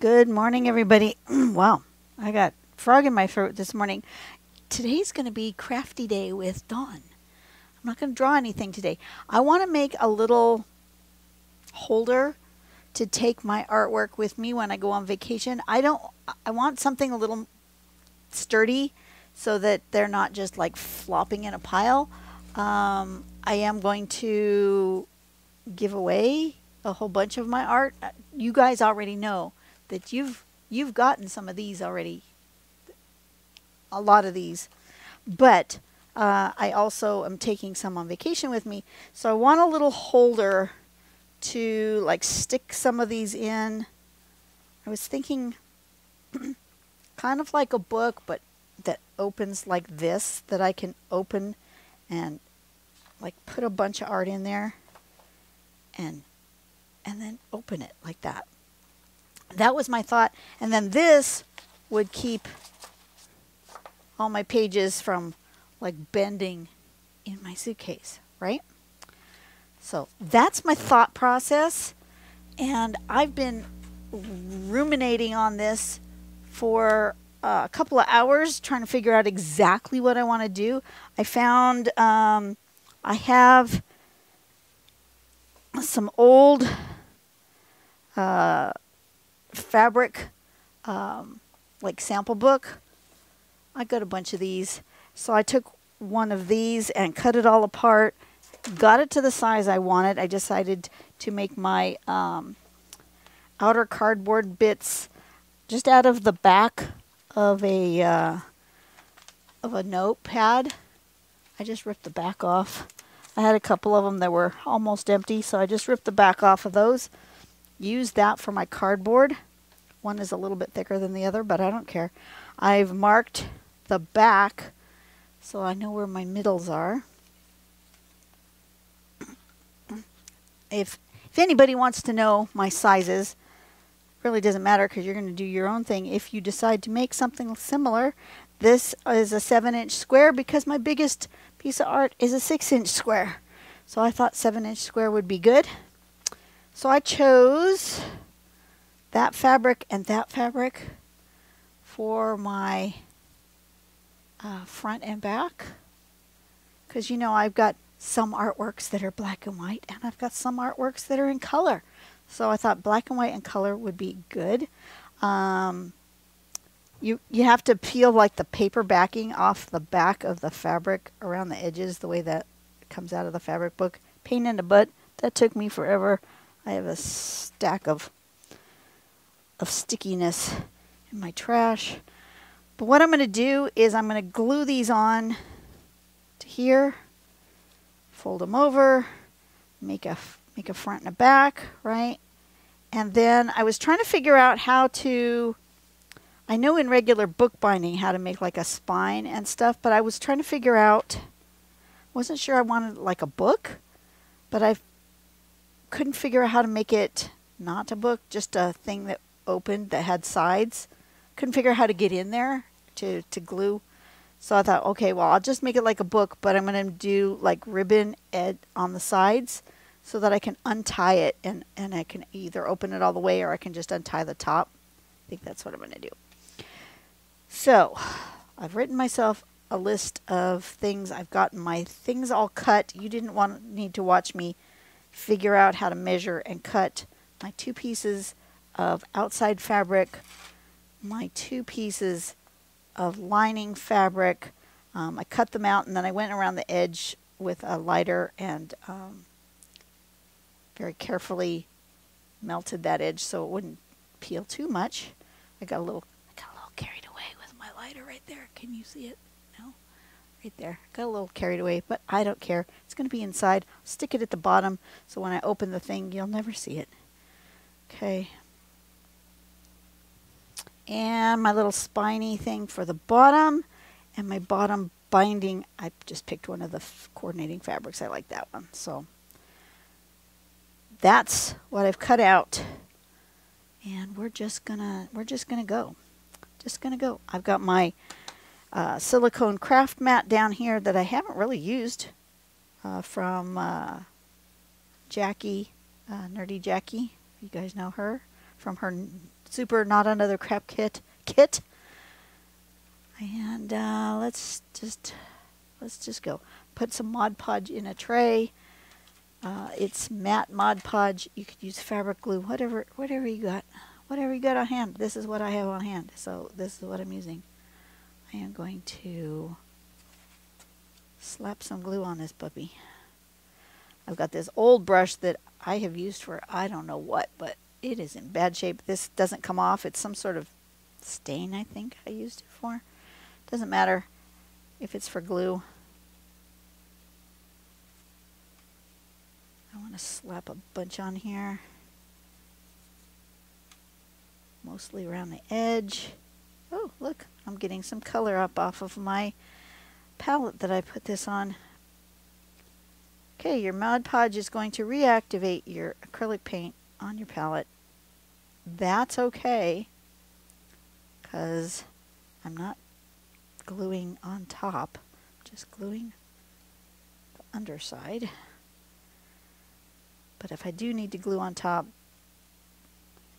Good morning, everybody. Wow, I got frog in my throat this morning. Today's going to be Crafty Day with Dawn. I'm not going to draw anything today. I want to make a little holder to take my artwork with me when I go on vacation. I want something a little sturdy so that they're not just like flopping in a pile. I am going to give away a whole bunch of my art. You guys already know that you've gotten some of these already, a lot of these, but I also am taking some on vacation with me, so I want a little holder to like stick some of these in. I was thinking kind of like a book, but that opens like this, that I can open and like put a bunch of art in there and then open it like that. That was my thought. And then this would keep all my pages from like bending in my suitcase, right? So that's my thought process. And I've been ruminating on this for a couple of hours trying to figure out exactly what I want to do. I found I have some old fabric like sample book. I got a bunch of these, so I took one of these and cut it all apart, got it to the size I wanted. I decided to make my outer cardboard bits just out of the back of a notepad. I just ripped the back off. I had a couple of them that were almost empty, so I just ripped the back off of those. Used that for my cardboard. One is a little bit thicker than the other, but I don't care. I've marked the back so I know where my middles are. If anybody wants to know my sizes, really doesn't matter because you're going to do your own thing. If you decide to make something similar, this is a 7-inch square because my biggest piece of art is a 6-inch square. So I thought 7-inch square would be good. So I chose that fabric and that fabric for my front and back. Because you know I've got some artworks that are black and white and I've got some artworks that are in color. So I thought black and white and color would be good. You have to peel like the paper backing off the back of the fabric around the edges the way that comes out of the fabric book. Pain in the butt. That took me forever. I have a stack of stickiness in my trash. But what I'm going to do is I'm going to glue these on to here, fold them over, make a front and a back, right? And then I was trying to figure out how to, I know in regular bookbinding how to make like a spine and stuff, but I was trying to figure out, wasn't sure I wanted like a book, but I couldn't figure out how to make it not a book, just a thing that opened that had sides. Couldn't figure out how to get in there to glue. So I thought, okay, well, I'll just make it like a book, but I'm going to do like ribbon on the sides so that I can untie it and I can either open it all the way or I can just untie the top. I think that's what I'm going to do. So I've written myself a list of things. I've gotten my things all cut. You didn't need to watch me figure out how to measure and cut my 2 pieces of outside fabric, my 2 pieces of lining fabric. I cut them out and then I went around the edge with a lighter and very carefully melted that edge so it wouldn't peel too much. I got a little carried away with my lighter right there. Can you see it? No? Right there. Got a little carried away, but I don't care. It's going to be inside. Stick it at the bottom so when I open the thing, you'll never see it. Okay. And my little spiny thing for the bottom and my bottom binding. I just picked one of the coordinating fabrics. I like that one. So that's what I've cut out. And we're just gonna go. Just gonna go. I've got my silicone craft mat down here that I haven't really used from Jackie, Nerdy Jackie. You guys know her from her super not another crap kit. And let's just go. Put some Mod Podge in a tray. It's matte Mod Podge. You could use fabric glue, whatever you got. Whatever you got on hand. This is what I have on hand. So this is what I'm using. I am going to slap some glue on this puppy. I've got this old brush that I have used for I don't know what, but it is in bad shape. This doesn't come off. It's some sort of stain, I think I used it for. Doesn't matter if it's for glue. I want to slap a bunch on here. Mostly around the edge. Oh, look, I'm getting some color up off of my palette that I put this on. Okay, your Mod Podge is going to reactivate your acrylic paint on your palette. That's okay, because I'm not gluing on top, just gluing the underside. But if I do need to glue on top,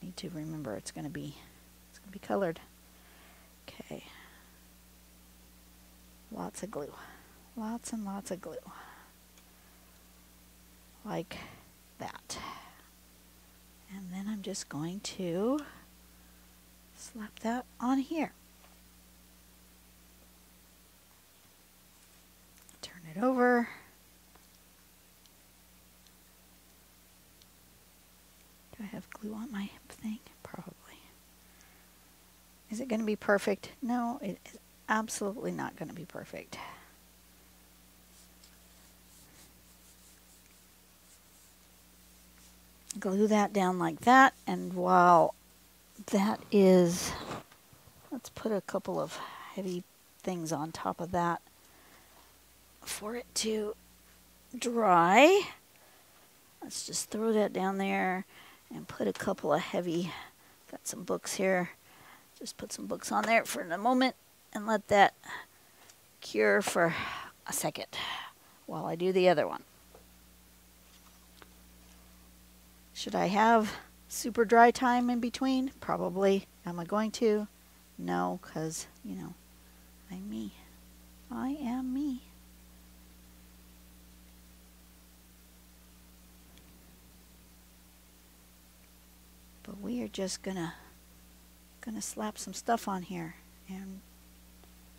I need to remember it's going to be colored. Okay. Lots of glue. Lots and lots of glue. Like that. And then I'm just going to slap that on here. Turn it over. Do I have glue on my thing? Probably. Is it going to be perfect? No, it is absolutely not going to be perfect. Glue that down like that, and while that is, let's put a couple of heavy things on top of that for it to dry. Let's just throw that down there and put a couple of heavy, got some books here, just put some books on there for a moment and let that cure for a second while I do the other one. Should I have super dry time in between? Probably. Am I going to? No, because, you know, I'm me. I am me. But we are just gonna slap some stuff on here, and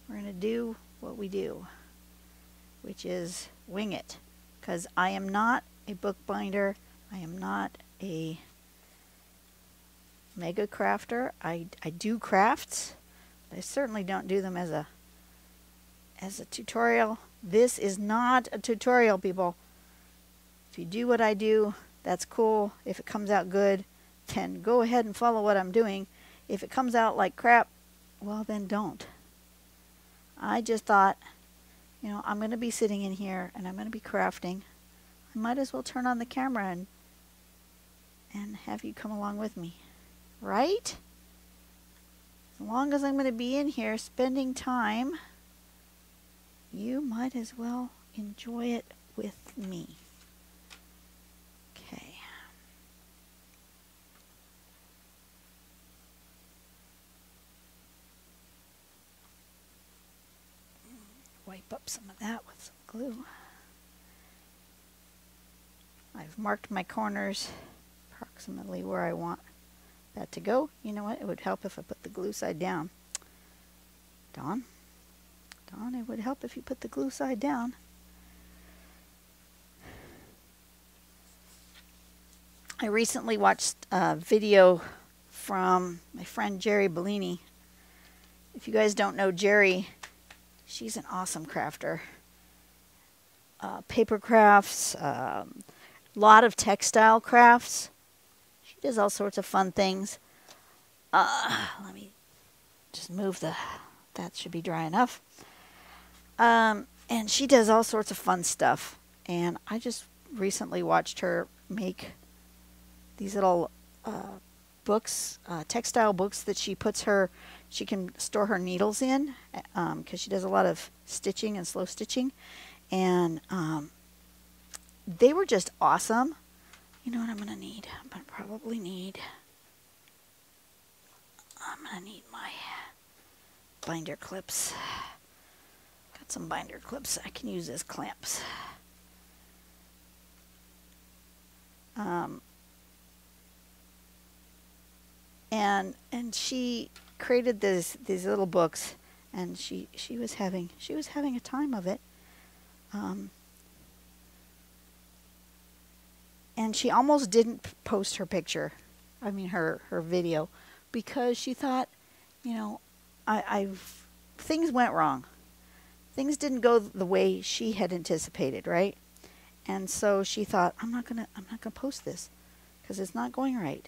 we're gonna do what we do, which is wing it, because I am not a bookbinder. I am not a mega crafter. I do crafts, but I certainly don't do them as a tutorial. This is not a tutorial, people. If you do what I do, that's cool. If it comes out good, then go ahead and follow what I'm doing. If it comes out like crap, well, then don't. I just thought, you know, I'm going to be sitting in here and I'm going to be crafting. I might as well turn on the camera and have you come along with me, right? As long as I'm going to be in here spending time, you might as well enjoy it with me. Okay. Wipe up some of that with some glue. I've marked my corners approximately where I want that to go. You know what? It would help if I put the glue side down. Dawn, it would help if you put the glue side down. I recently watched a video from my friend Jerry Bellini. If you guys don't know Jerry, she's an awesome crafter. Paper crafts, lot of textile crafts. She does all sorts of fun things. Let me just move that should be dry enough. And she does all sorts of fun stuff. And I just recently watched her make these little books, textile books that she can store her needles in, because she does a lot of stitching and slow stitching. And they were just awesome. You know what I'm going to need? I'm going to probably need I need my binder clips. Got some binder clips I can use as clamps. And she created these little books, and she was having a time of it. And she almost didn't post her picture, I mean her video, because she thought, you know, things went wrong. Things didn't go the way she had anticipated, right? And so she thought, I'm not gonna post this because it's not going right.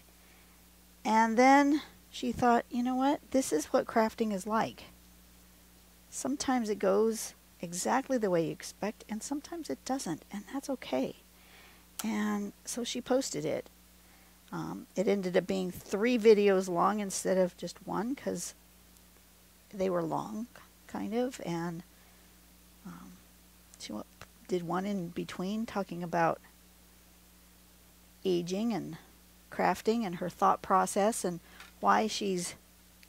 And then she thought, you know what? This is what crafting is like. Sometimes it goes exactly the way you expect, and sometimes it doesn't, and that's okay. And so she posted it. It ended up being 3 videos long instead of just one, because they were long, kind of, and she did one in between talking about aging and crafting and her thought process and why she's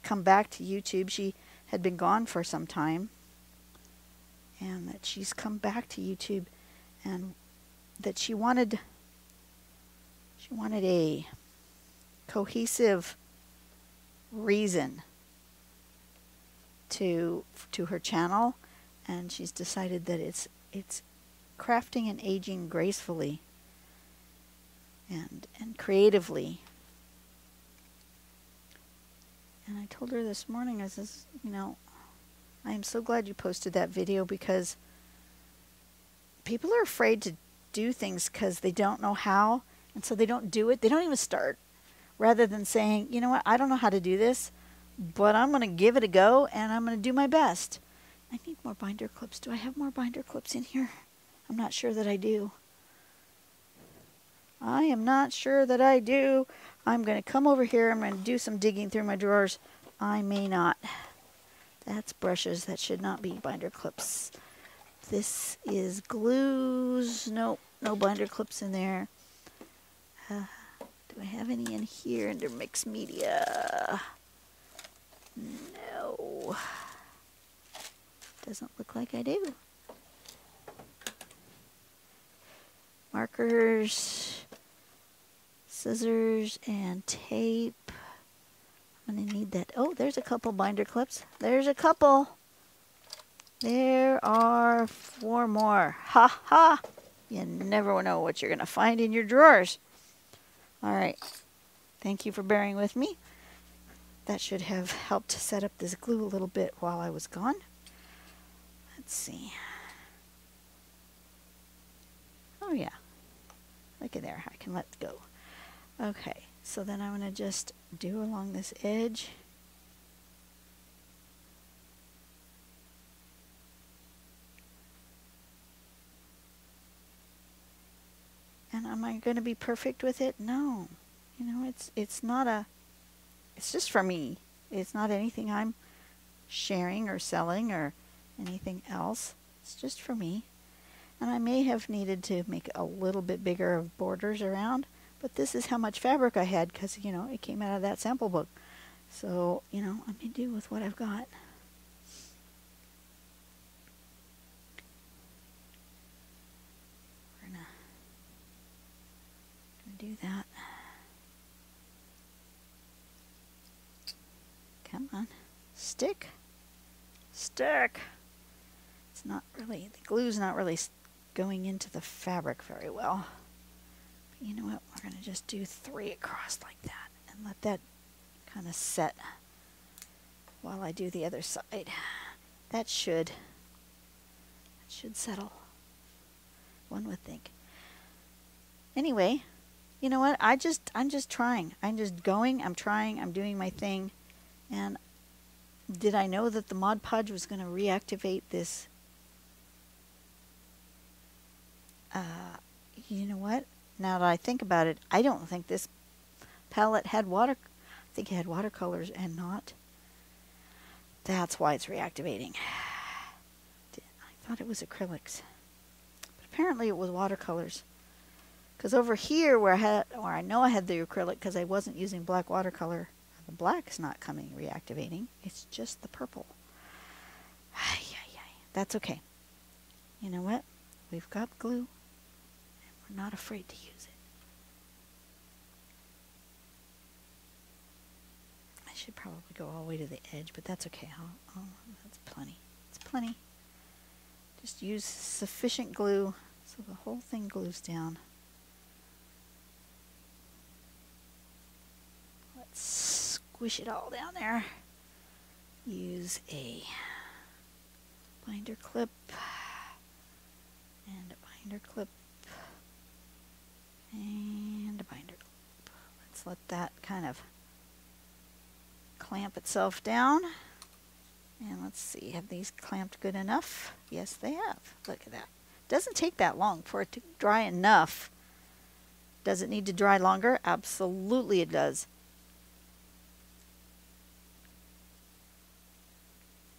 come back to YouTube. She had been gone for some time, and that she's come back to YouTube, and that she wanted a cohesive reason to her channel, and she's decided that it's crafting and aging gracefully and creatively. And I told her this morning, I says, you know, I am so glad you posted that video, because people are afraid to do things because they don't know how, and so they don't do it. They don't even start, rather than saying, you know what, I don't know how to do this, but I'm going to give it a go, and I'm going to do my best. I need more binder clips. Do I have more binder clips in here? I'm not sure that I do. I am not sure that I do. I'm going to come over here. I'm going to do some digging through my drawers. I may not. That's brushes. That should not be binder clips. This is glues. Nope, no binder clips in there. Do I have any in here under mixed media? No. Doesn't look like I do. Markers, scissors, and tape. I'm going to need that. Oh, there's a couple binder clips. There's a couple. There are 4 more. Ha ha! You never know what you're going to find in your drawers. All right. Thank you for bearing with me. That should have helped to set up this glue a little bit while I was gone. Let's see. Oh yeah. Look at there. I can let go. Okay. So then I'm going to just do along this edge. And am I going to be perfect with it? No. You know, it's not a, it's just for me. It's not anything I'm sharing or selling or anything else. It's just for me. And I may have needed to make a little bit bigger of borders around, but this is how much fabric I had, because, you know, it came out of that sample book. So, you know, I may do with what I've got. We're gonna do that. Come on. Stick. Stick. It's not really, the glue's not really going into the fabric very well. But you know what? We're going to just do 3 across like that and let that kind of set while I do the other side. That should settle, one would think. Anyway, you know what? I'm just trying. I'm just going. I'm trying. I'm doing my thing. And did I know that the Mod Podge was going to reactivate this? You know what? Now that I think about it, I don't think this palette had water. I think it had watercolors and not. That's why it's reactivating. I thought it was acrylics, but apparently it was watercolors. Because over here, where I know I had the acrylic, because I wasn't using black watercolor The black's not reactivating. It's just the purple. Ay, ay, ay. That's okay. You know what? We've got glue, and we're not afraid to use it. I should probably go all the way to the edge, but that's okay. That's plenty. It's plenty. Just use sufficient glue so the whole thing glues down. Let's squish it all down there. Use a binder clip and a binder clip and a binder clip. Let's let that kind of clamp itself down. And let's see, have these clamped good enough? Yes, they have. Look at that. Doesn't take that long for it to dry enough. Does it need to dry longer? Absolutely it does.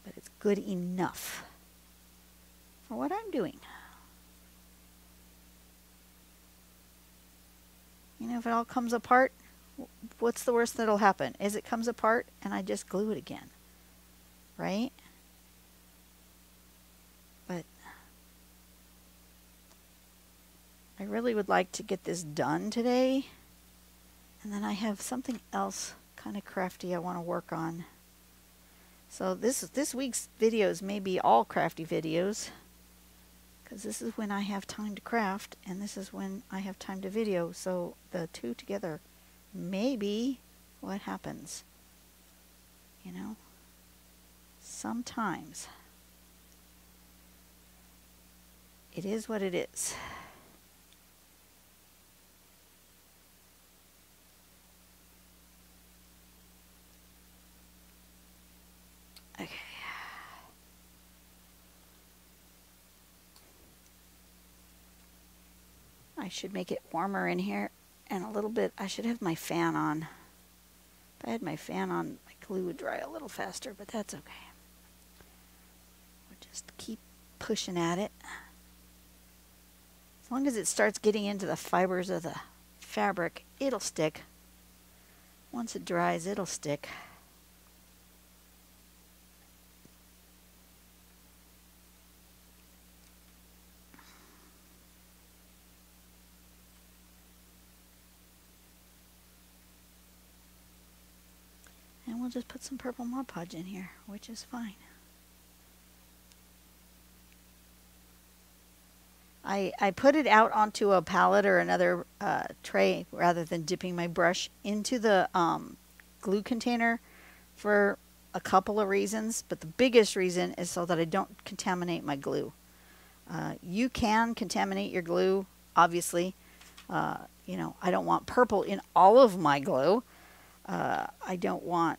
But it's good enough for what I'm doing. You know, if it all comes apart, what's the worst that'll happen? Is it comes apart and I just glue it again. Right? But I really would like to get this done today. And then I have something else kind of crafty I want to work on. So this week's videos may be all crafty videos, because this is when I have time to craft and this is when I have time to video. So the two together may be what happens. You know? Sometimes it is what it is. Okay. I should make it warmer in here and a little bit. I should have my fan on. If I had my fan on, my glue would dry a little faster, but that's okay. Just keep pushing at it. As long as it starts getting into the fibers of the fabric, it'll stick. Once it dries, it'll stick. And we'll just put some purple Mod Podge in here, which is fine. I put it out onto a palette or another tray rather than dipping my brush into the glue container for a couple of reasons, but the biggest reason is so that I don't contaminate my glue. You can contaminate your glue, obviously. You know, I don't want purple in all of my glue. I don't want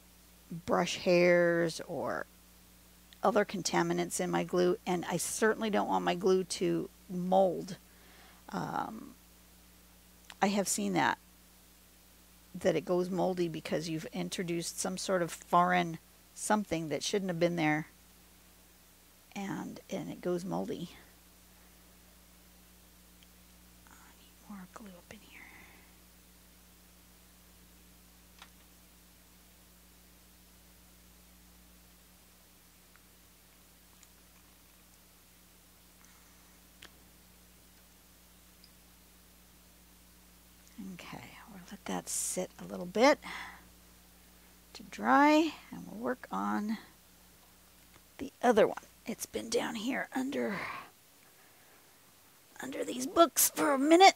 brush hairs or other contaminants in my glue, and I certainly don't want my glue to mold. I have seen that it goes moldy because you've introduced some sort of foreign something that shouldn't have been there, and it goes moldy. I need more glue up in here. Okay, we'll let that sit a little bit to dry, and we'll work on the other one. It's been down here under these books for a minute.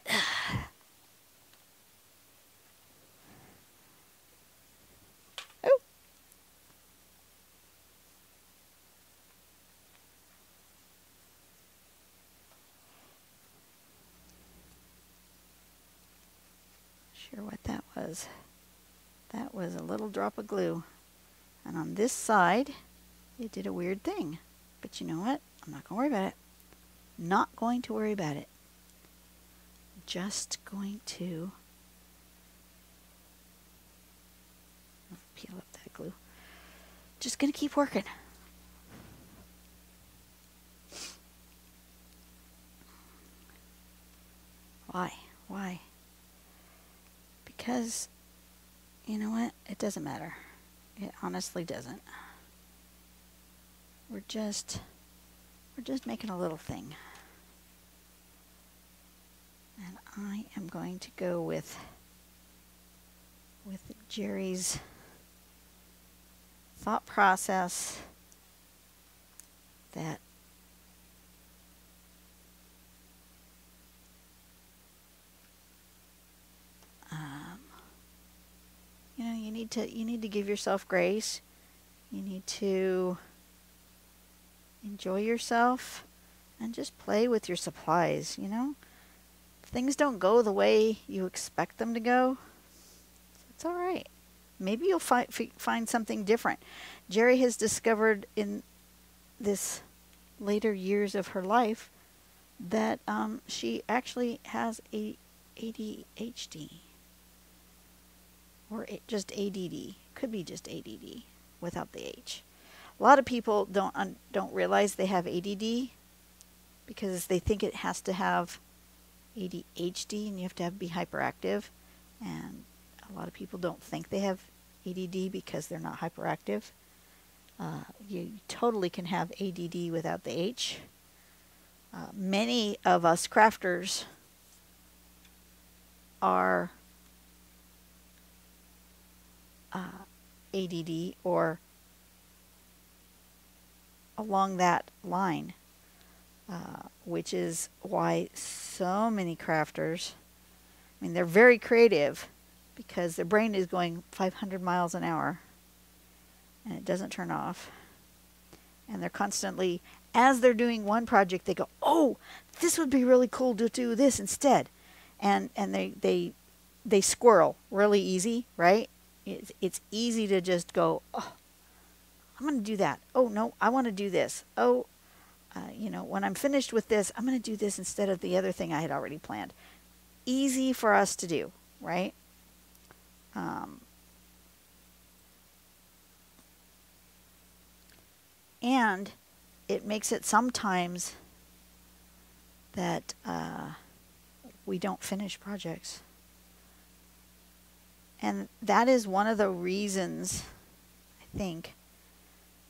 Oh. Sure what that was. That was a little drop of glue. And on this side, it did a weird thing. But you know what? I'm not going to worry about it. Not going to worry about it. Just going to peel up that glue. Just going to keep working. Why? Why? Because you know what? It doesn't matter. It honestly doesn't. We're just making a little thing. And I am going to go with Jerry's thought process that you know, you need to give yourself grace. You need to enjoy yourself and just play with your supplies, you know? Things don't go the way you expect them to go. It's all right. Maybe you'll find something different. Jerry has discovered in this later years of her life that she actually has ADHD. Or just ADD. Could be just ADD without the H. A lot of people don't realize they have ADD because they think it has to have ADHD and you have to be hyperactive. And a lot of people don't think they have ADD because they're not hyperactive. You totally can have ADD without the H. Many of us crafters are ADD or along that line, which is why so many crafters, I mean, they're very creative because their brain is going 500 miles an hour and it doesn't turn off. And they're constantly, as they're doing one project, they go, oh, this would be really cool to do this instead. And they squirrel really easy, right? It's easy to just go, oh, I'm going to do that. Oh, no, I want to do this. Oh, you know, when I'm finished with this, I'm going to do this instead of the other thing I had already planned. Easy for us to do, right? And it makes it sometimes that we don't finish projects. And that is one of the reasons, I think,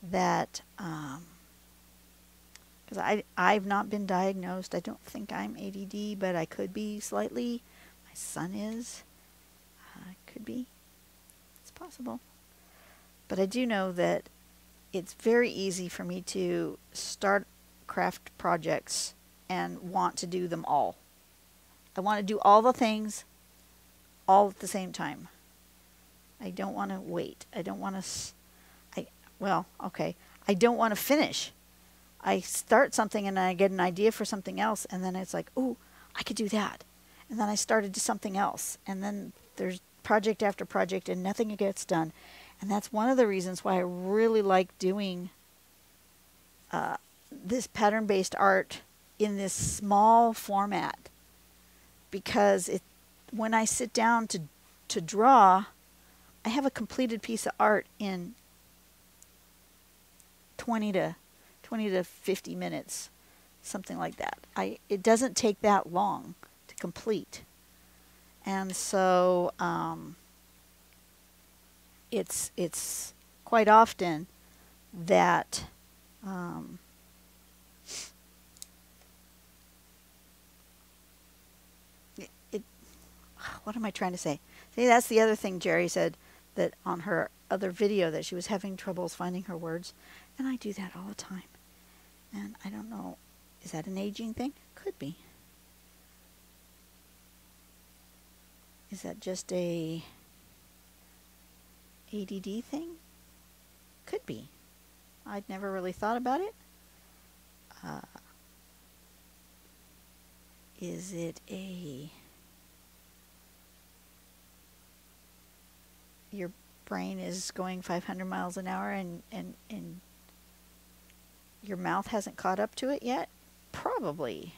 that, because I've not been diagnosed. I don't think I'm ADD, but I could be slightly. My son is. Could be. It's possible. But I do know that it's very easy for me to start craft projects and want to do them all. I want to do all the things all at the same time. I don't want to wait. I don't want to, well, okay. I don't want to finish. I start something and I get an idea for something else and then it's like, oh, I could do that. And then I started to something else. And then there's project after project and nothing gets done. And that's one of the reasons why I really like doing this pattern-based art in this small format. Because when I sit down to draw, I have a completed piece of art in 20 to 50 minutes, something like that. It doesn't take that long to complete. And so it's quite often that what am I trying to say? See, that's the other thing Jerry said, that on her other video that she was having troubles finding her words. And I do that all the time. And I don't know, is that an aging thing? Could be. Is that just a ADD thing? Could be. I'd never really thought about it. Is it your brain is going 500 miles an hour and your mouth hasn't caught up to it yet? Probably.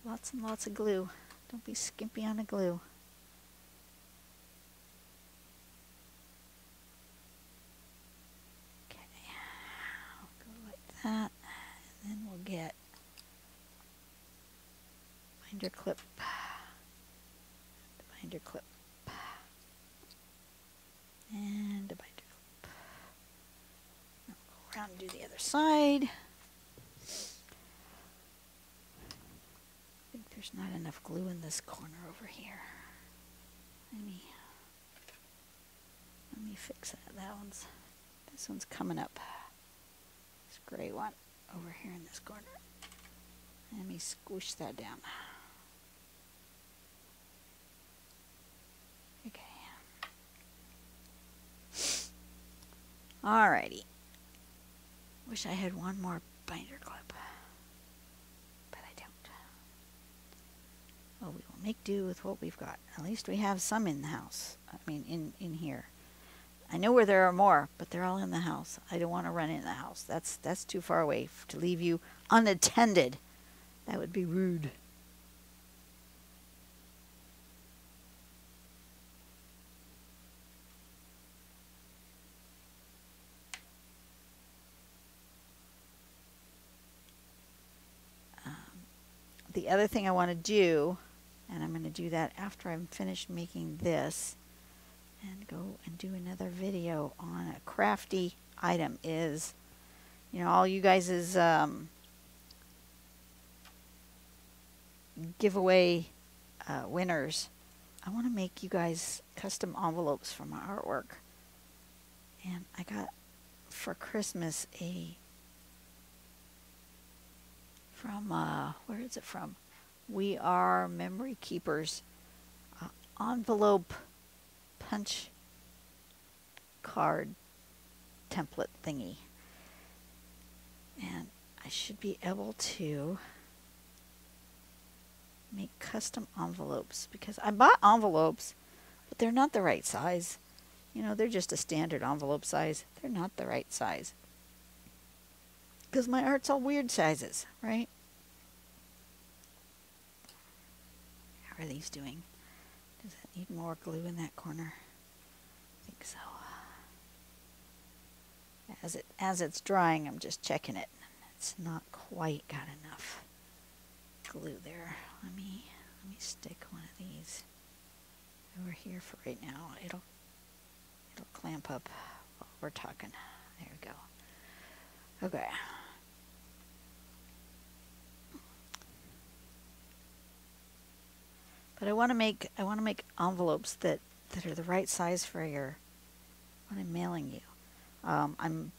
Lots and lots of glue. Don't be skimpy on the glue. Okay, I'll go like that, and then we'll get binder clip, binder clip, and a binder clip. Now go around and do the other side. I think there's not enough glue in this corner over here. Let me fix that. This one's coming up. This gray one over here in this corner. Let me squish that down. Okay. Alrighty. Wish I had one more binder clip, but I don't. Well, we will make do with what we've got. At least we have some in the house. I mean, in here. I know where there are more, but they're all in the house. I don't want to run in the house. That's too far away to leave you unattended. That would be rude. The other thing I want to do, and I'm going to do that after I'm finished making this, and go and do another video on a crafty item, is, you know, all you guys' giveaway winners. I want to make you guys custom envelopes for my artwork. And I got for Christmas from where is it from? We Are Memory Keepers envelope punch card template thingy. And I should be able to make custom envelopes, because I bought envelopes, but they're not the right size. You know, they're just a standard envelope size. They're not the right size, because my art's all weird sizes, right? How are these doing? Does that need more glue in that corner? I think so. As it's drying, I'm just checking it. It's not quite got enough glue there. Let me stick one of these over here for right now. It'll clamp up while we're talking. There we go. Okay. But I want to make envelopes that are the right size for what I'm mailing you. I'm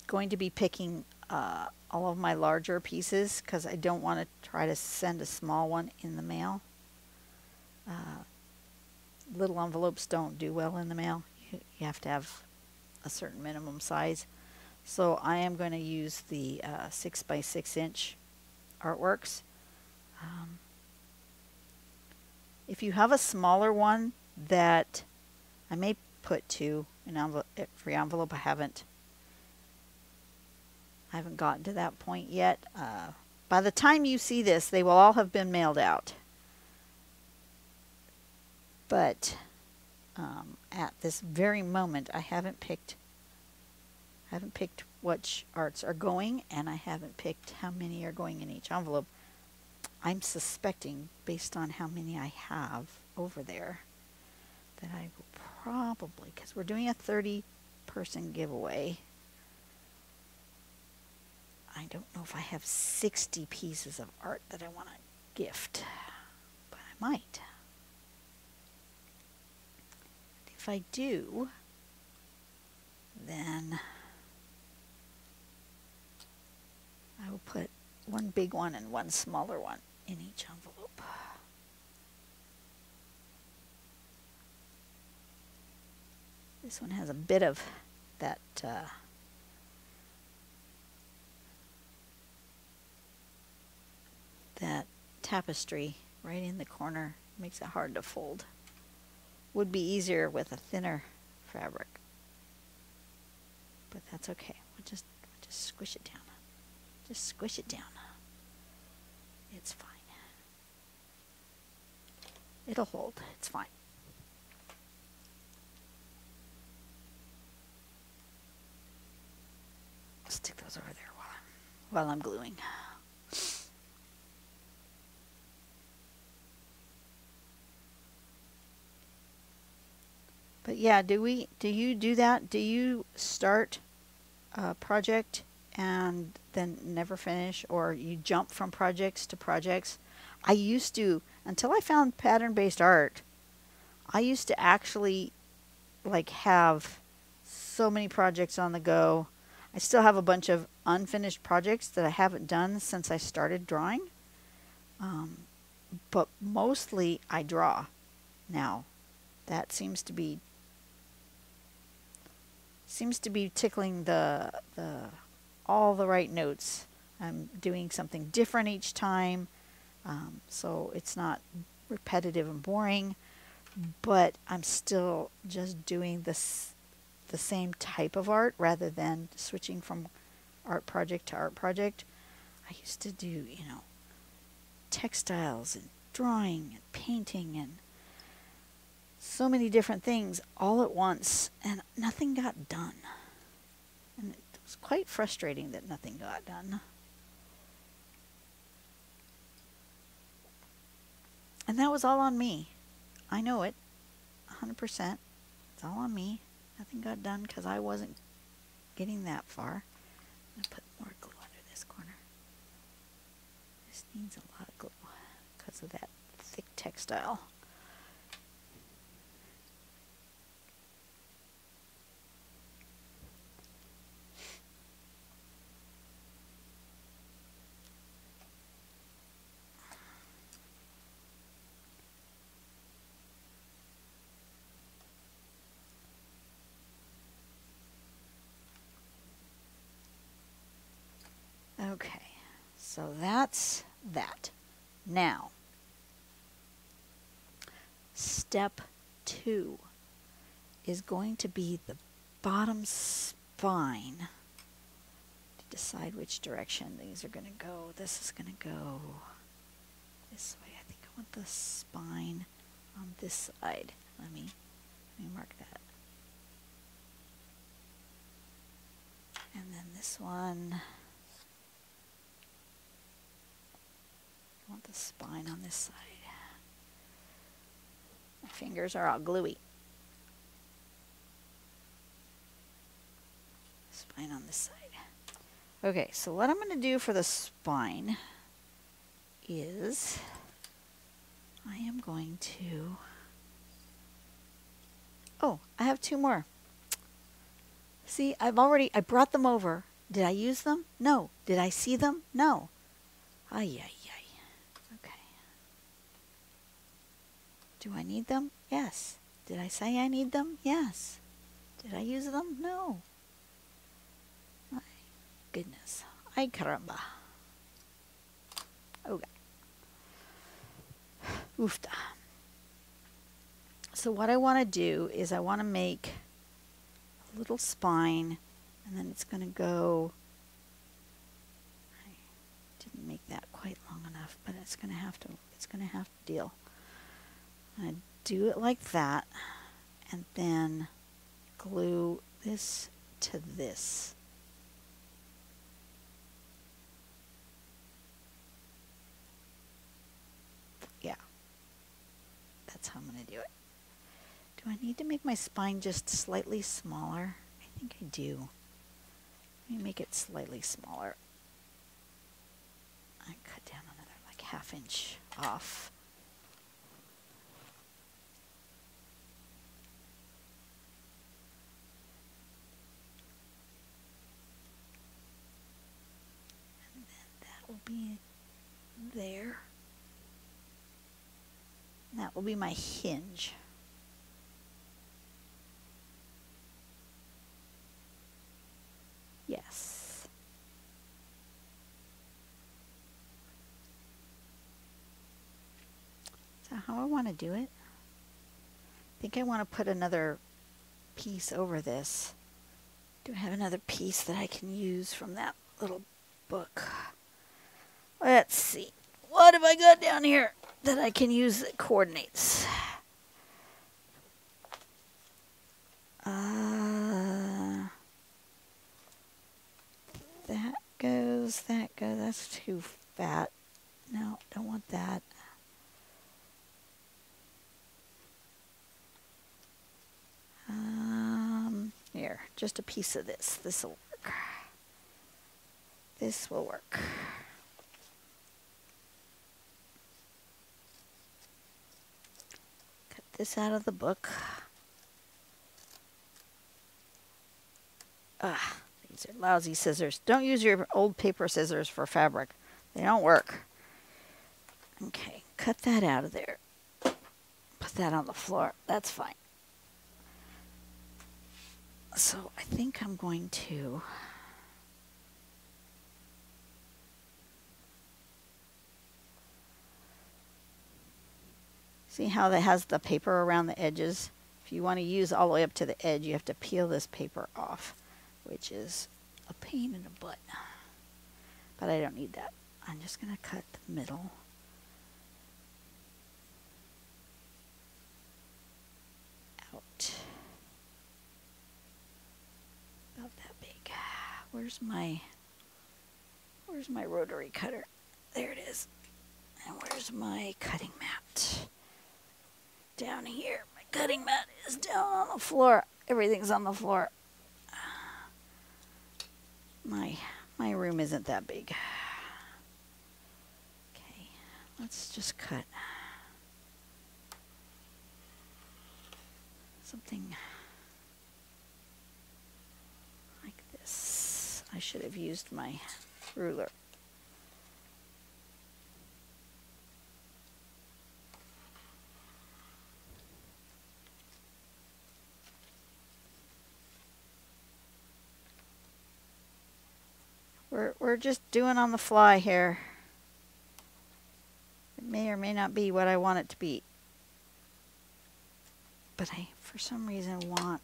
going to be picking all of my larger pieces, because I don't want to try to send a small one in the mail. Little envelopes don't do well in the mail. You have to have a certain minimum size. So I am going to use the 6 by 6 inch artworks. If you have a smaller one that I may put to an envelope, every envelope, I haven't gotten to that point yet. By the time you see this, they will all have been mailed out. But at this very moment, I haven't picked which arts are going, and I haven't picked how many are going in each envelope. I'm suspecting, based on how many I have over there, that I will probably, because we're doing a 30-person giveaway, I don't know if I have 60 pieces of art that I want to gift, but I might. If I do, then I will put one big one and one smaller one in each envelope. This one has a bit of that that tapestry right in the corner. Makes it hard to fold. Would be easier with a thinner fabric, but that's okay. We'll just squish it down. Just squish it down. It's fine. It'll hold. It's fine. Stick those over there while I'm gluing. But yeah, do you do that? Do you start a project and then never finish, or you jump from projects to projects? I used to, until I found pattern-based art, I used to actually like have so many projects on the go. I still have a bunch of unfinished projects that I haven't done since I started drawing. But mostly I draw now. That seems to be tickling the all the right notes. I'm doing something different each time, so it's not repetitive and boring, but I'm still just doing the same type of art rather than switching from art project to art project. I used to do, textiles and drawing and painting and so many different things all at once, and nothing got done. And it was quite frustrating that nothing got done. And that was all on me. I know it, 100%. It's all on me. Nothing got done because I wasn't getting that far. I'm going to put more glue under this corner. This needs a lot of glue because of that thick textile. Okay, so that's that. Now, step 2 is going to be the bottom spine. To decide which direction these are going to go. This is going to go this way. I think I want the spine on this side. Let me mark that. And then this one. I want the spine on this side. My fingers are all gluey. Spine on this side. Okay, so what I'm going to do for the spine is I am going to... Oh, I have 2 more. See, I brought them over. Did I use them? No. Did I see them? No. Ay, ay, ay. Okay. Do I need them? Yes. Did I say I need them? Yes. Did I use them? No. My goodness. Ay caramba. Okay. Oofta. So what I want to do is I want to make a little spine, and then it's going to go... I didn't make that quite long enough, but it's going to have to deal. I'm going to do it like that, and then glue this to this. Yeah, that's how I'm going to do it. Do I need to make my spine just slightly smaller? I think I do. Let me make it slightly smaller. I cut down another like 1/2 inch off. And then that will be there. And that will be my hinge. Yes. So how I want to do it? I think I want to put another piece over this. Do I have another piece that I can use from that little book? Let's see. What have I got down here that I can use that coordinates? That goes, that's too fat. No, don't want that. there. Just a piece of this. This will work. This will work. Cut this out of the book. Ah, these are lousy scissors. Don't use your old paper scissors for fabric. They don't work. Okay, cut that out of there. Put that on the floor. That's fine. So I think I'm going to see how that has the paper around the edges. If you want to use all the way up to the edge, you have to peel this paper off, which is a pain in the butt. But I don't need that. I'm just going to cut the middle. Out. About that big. Where's my rotary cutter? There it is. And where's my cutting mat? Down here. My cutting mat is down on the floor. Everything's on the floor. My room isn't that big. Okay, let's just cut something like this. I should have used my ruler. We're just doing on the fly here. It may or may not be what I want it to be. But I, for some reason, I'm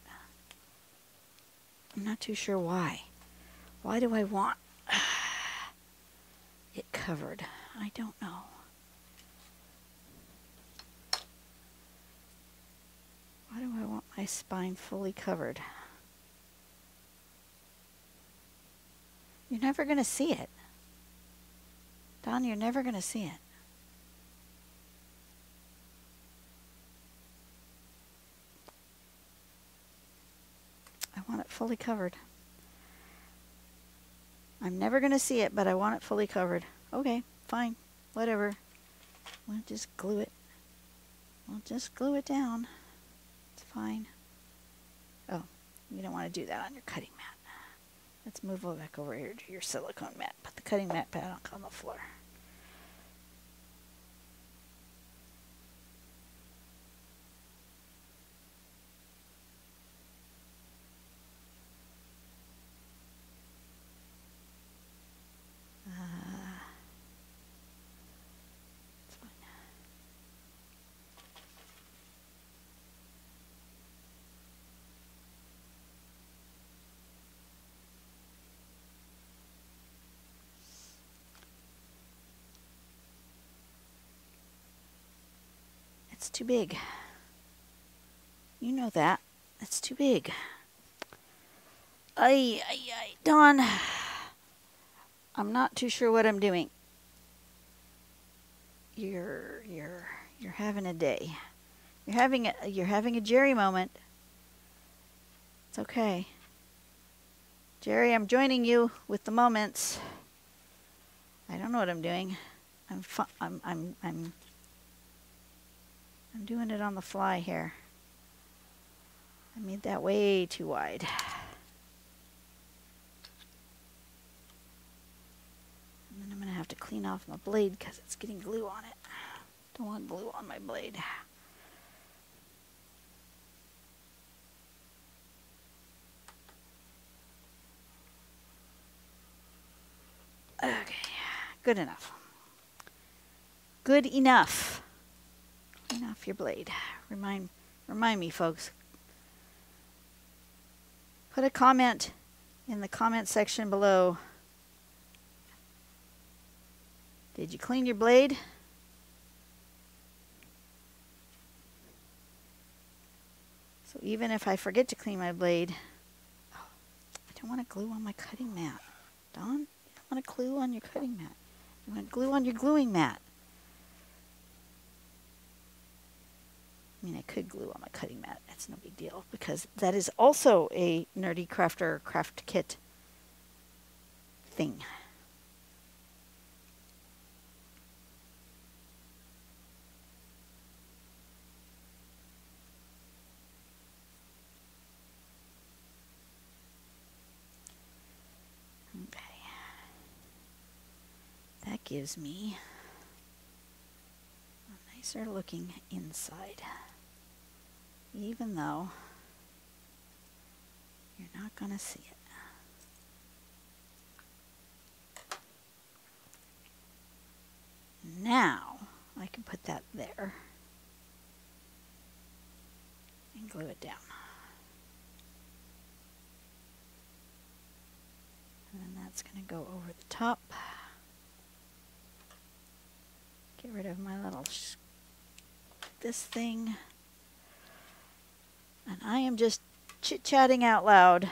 not too sure why. Why do I want it covered? I don't know. Why do I want my spine fully covered? You're never going to see it. Don, you're never going to see it. I want it fully covered. I'm never going to see it, but I want it fully covered. Okay, fine. Whatever. We'll just glue it. We'll just glue it down. It's fine. Oh, you don't want to do that on your cutting mat. Let's move back over here to your silicone mat. Put the cutting mat back on the floor. It's fine. It's too big. You know that. It's too big. Ay, Dawn. I'm not too sure what I'm doing. You're having a day. You're having a Jerry moment. It's okay. Jerry, I'm joining you with the moments. I don't know what I'm doing. I'm doing it on the fly here. I made that way too wide. And then I'm going to have to clean off my blade because it's getting glue on it. Don't want glue on my blade. Okay, good enough. Good enough. Clean off your blade. Remind me, folks. Put a comment in the comment section below. Did you clean your blade? So even if I forget to clean my blade, I don't want to glue on my cutting mat. Dawn, you don't want to glue on your cutting mat. You want to glue on your gluing mat. mean, I could glue on my cutting mat. It's no big deal because that is also a Nerdy Crafter craft kit thing. Okay. That gives me a nicer looking inside, even though you're not going to see it. Now I can put that there and glue it down. And then that's going to go over the top. Get rid of my little this thing. And I am just chit-chatting out loud.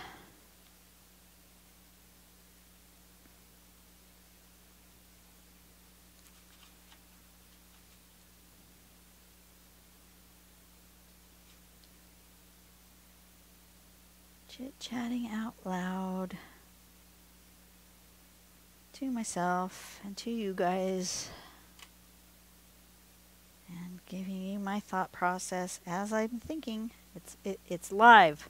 Chit-chatting out loud to myself and to you guys, and giving you my thought process as I'm thinking. It's live.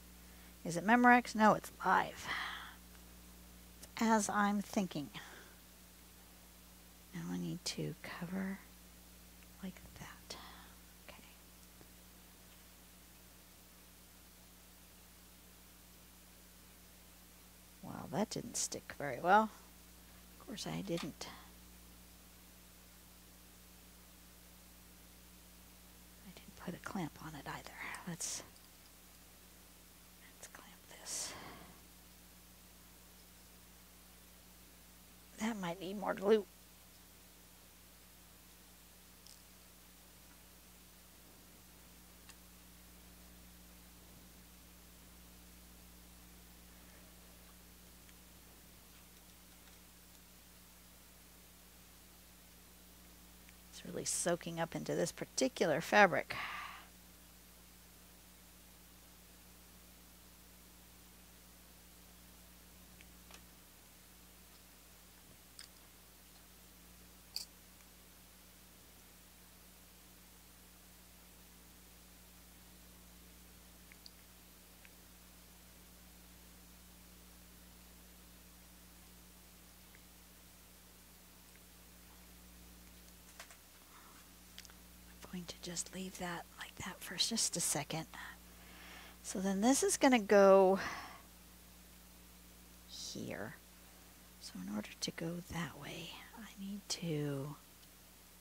Is it Memorex? No, it's live. It's as I'm thinking. Now I need to cover like that. Okay. Well, that didn't stick very well. Of course I didn't. I didn't put a clamp on it either. Let's clamp this. That might need more glue. It's really soaking up into this particular fabric. To just leave that like that for just a second. So then this is going to go here. So in order to go that way, I need to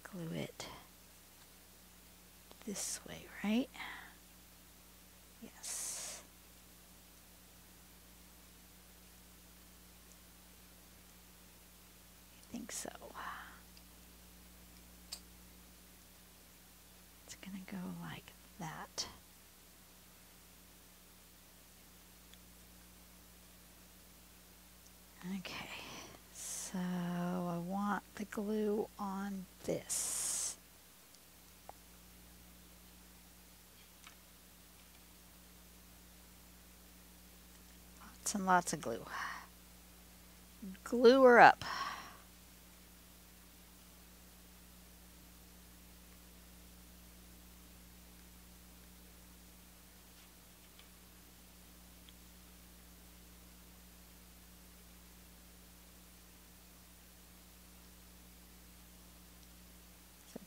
glue it this way, right? Yes. I think so. Going to go like that. Okay, so I want the glue on this. Lots and lots of glue. Glue her up.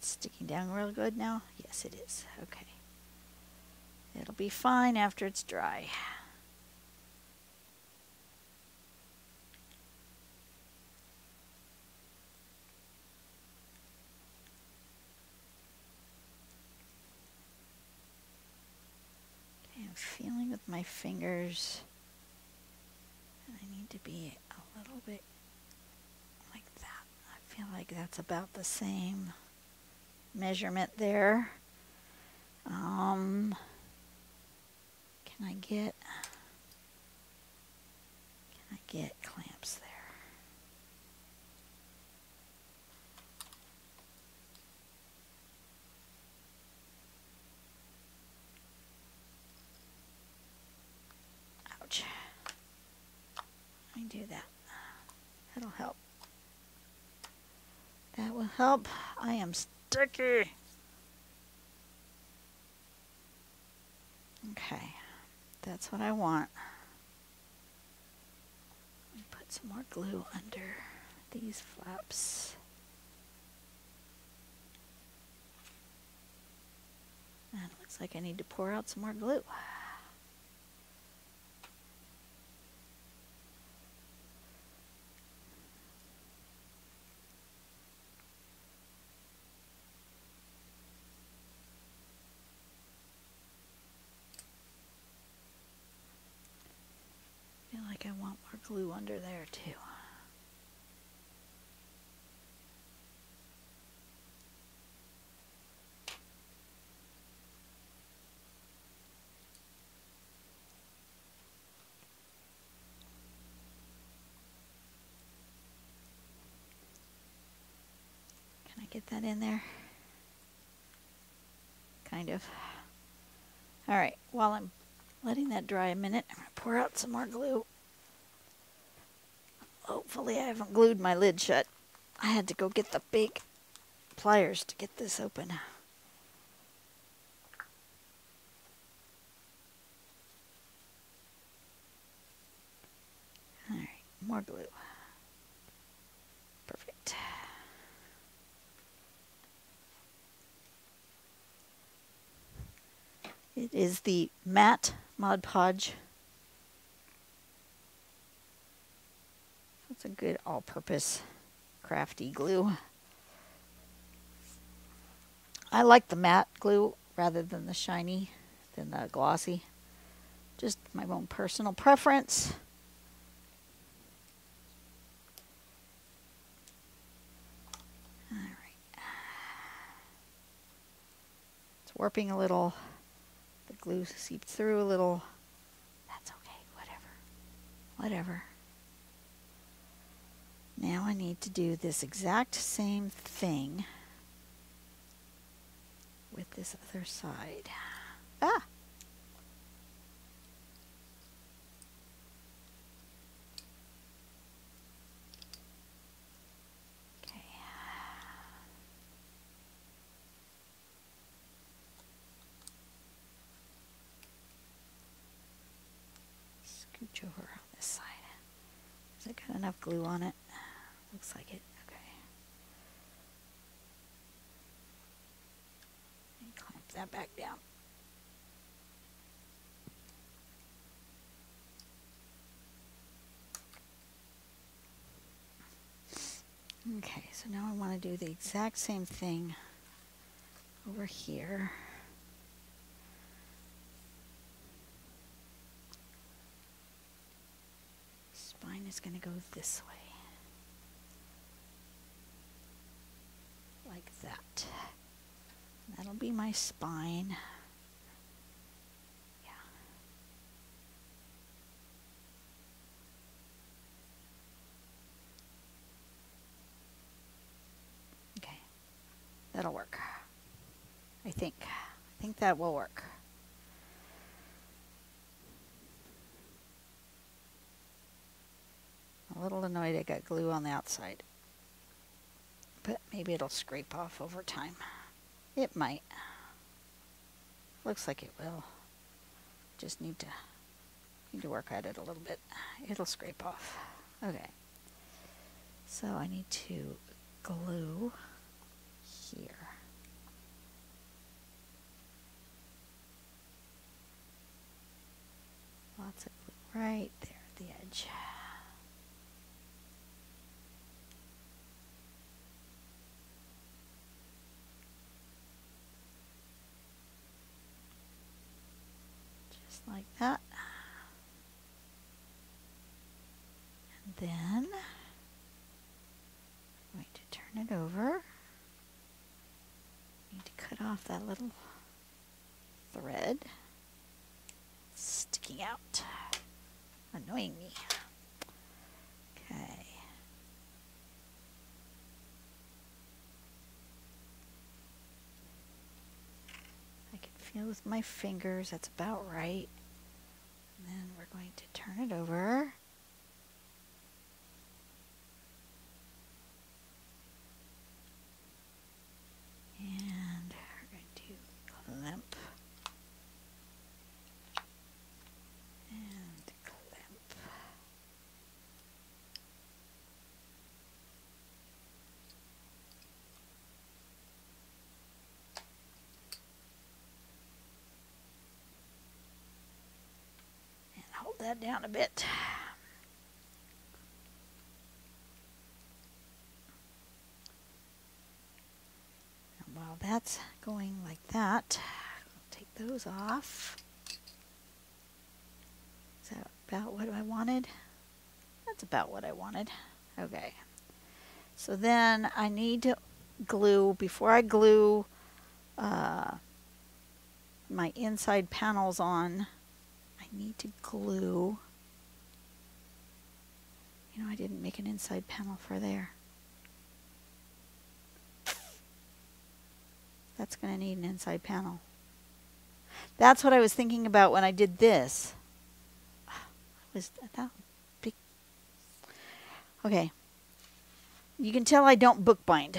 Sticking down real good now? Yes, it is. Okay. It'll be fine after it's dry. Okay, I'm feeling with my fingers. And I need to be a little bit like that. I feel like that's about the same measurement there. Can I get clamps there? do that. That'll help. That will help. I am sticky. Okay, that's what I want. Let me put some more glue under these flaps. And it looks like I need to pour out some more glue. I feel like I want more glue under there too. Can I get that in there? Kind of. All right, while I'm letting that dry a minute, I'm going to pour out some more glue. Hopefully I haven't glued my lid shut. I had to go get the big pliers to get this open. All right, more glue. Perfect. It is the matte Mod Podge. It's a good all-purpose crafty glue. I like the matte glue rather than the shiny, than the glossy. Just my own personal preference. All right. It's warping a little. The glue seeped through a little. That's okay, whatever. Now I need to do this exact same thing with this other side. Ah! Okay. Scooch over on this side. Has it got enough glue on it? Looks like it. Okay. And clamp that back down. Okay, so now I want to do the exact same thing over here. Spine is going to go this way. Like that. That'll be my spine. Yeah. Okay. That'll work. I think that will work. A little annoyed I got glue on the outside. But maybe it'll scrape off over time. It might. Looks like it will. Just need to work at it a little bit. It'll scrape off. Okay. So I need to glue here. Lots of glue right there at the edge. Like that. And then I'm going to turn it over. Need to cut off that little thread sticking out, annoying me. Okay. I can feel with my fingers, that's about right. And then we're going to turn it over. that down a bit. And while that's going like that, I'll take those off. Is that about what I wanted? That's about what I wanted. Okay. So then I need to glue, before I glue my inside panels on, I need to glue. You know, I didn't make an inside panel for there. That's going to need an inside panel. That's what I was thinking about when I did this. Was that big? Okay. You can tell I don't bookbind.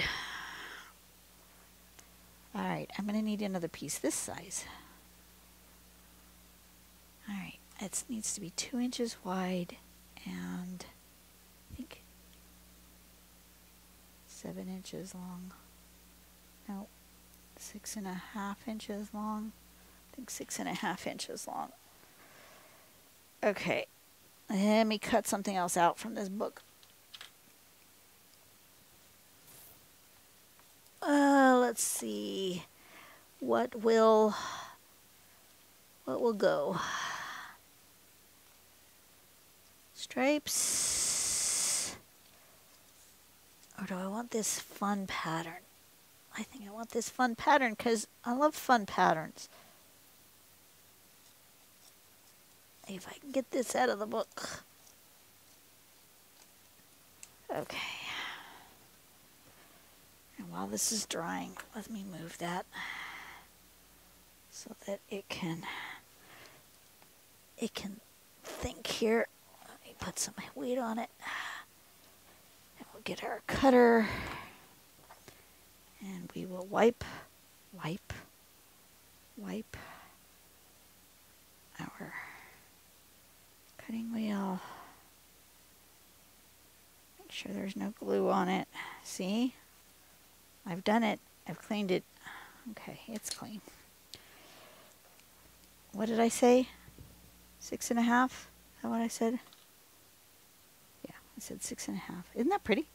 Alright, I'm going to need another piece this size. Alright, it needs to be 2 inches wide and I think 7 inches long. No, 6.5 inches long. I think 6.5 inches long. Okay, let me cut something else out from this book. Let's see what will go. Stripes, or do I want this fun pattern? I think I want this fun pattern because I love fun patterns. If I can get this out of the book. Okay. And while this is drying, let me move that so that it can think here. Let me put some weight on it. And we'll get our cutter and we will wipe our cutting wheel. Make sure there's no glue on it. See? I've done it. I've cleaned it. Okay, it's clean. What did I say? 6.5? Is that what I said? Yeah, I said 6.5. Isn't that pretty?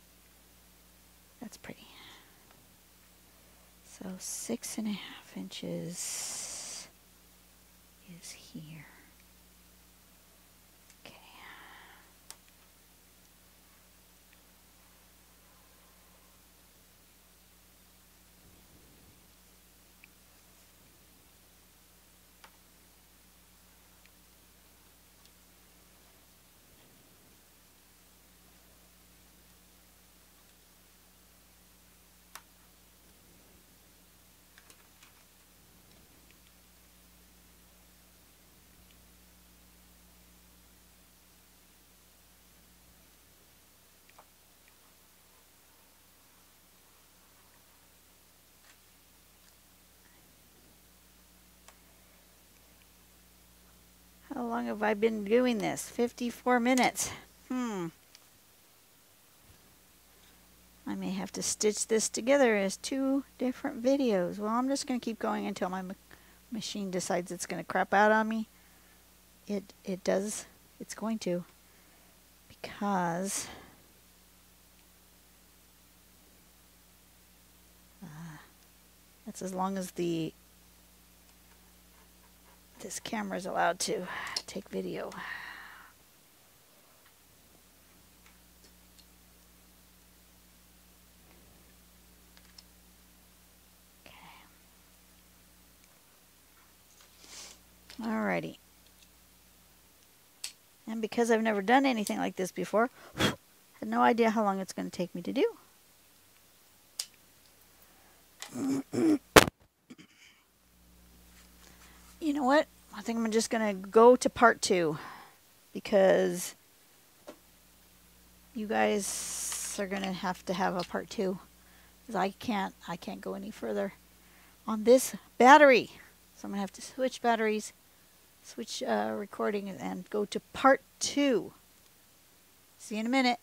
That's pretty. So 6.5 inches is here. Okay. How long have I been doing this? 54 minutes. I may have to stitch this together as 2 different videos. Well, I'm just going to keep going until my machine decides it's going to crap out on me. It does. It's going to. Because that's as long as this camera is allowed to take video. Alrighty. And because I've never done anything like this before, I had no idea how long it's going to take me to do. You know what? I think I'm just going to go to part 2 because you guys are going to have a part 2 because I can't go any further on this battery. So I'm going to have to switch batteries, switch recording, and go to part 2. See you in a minute.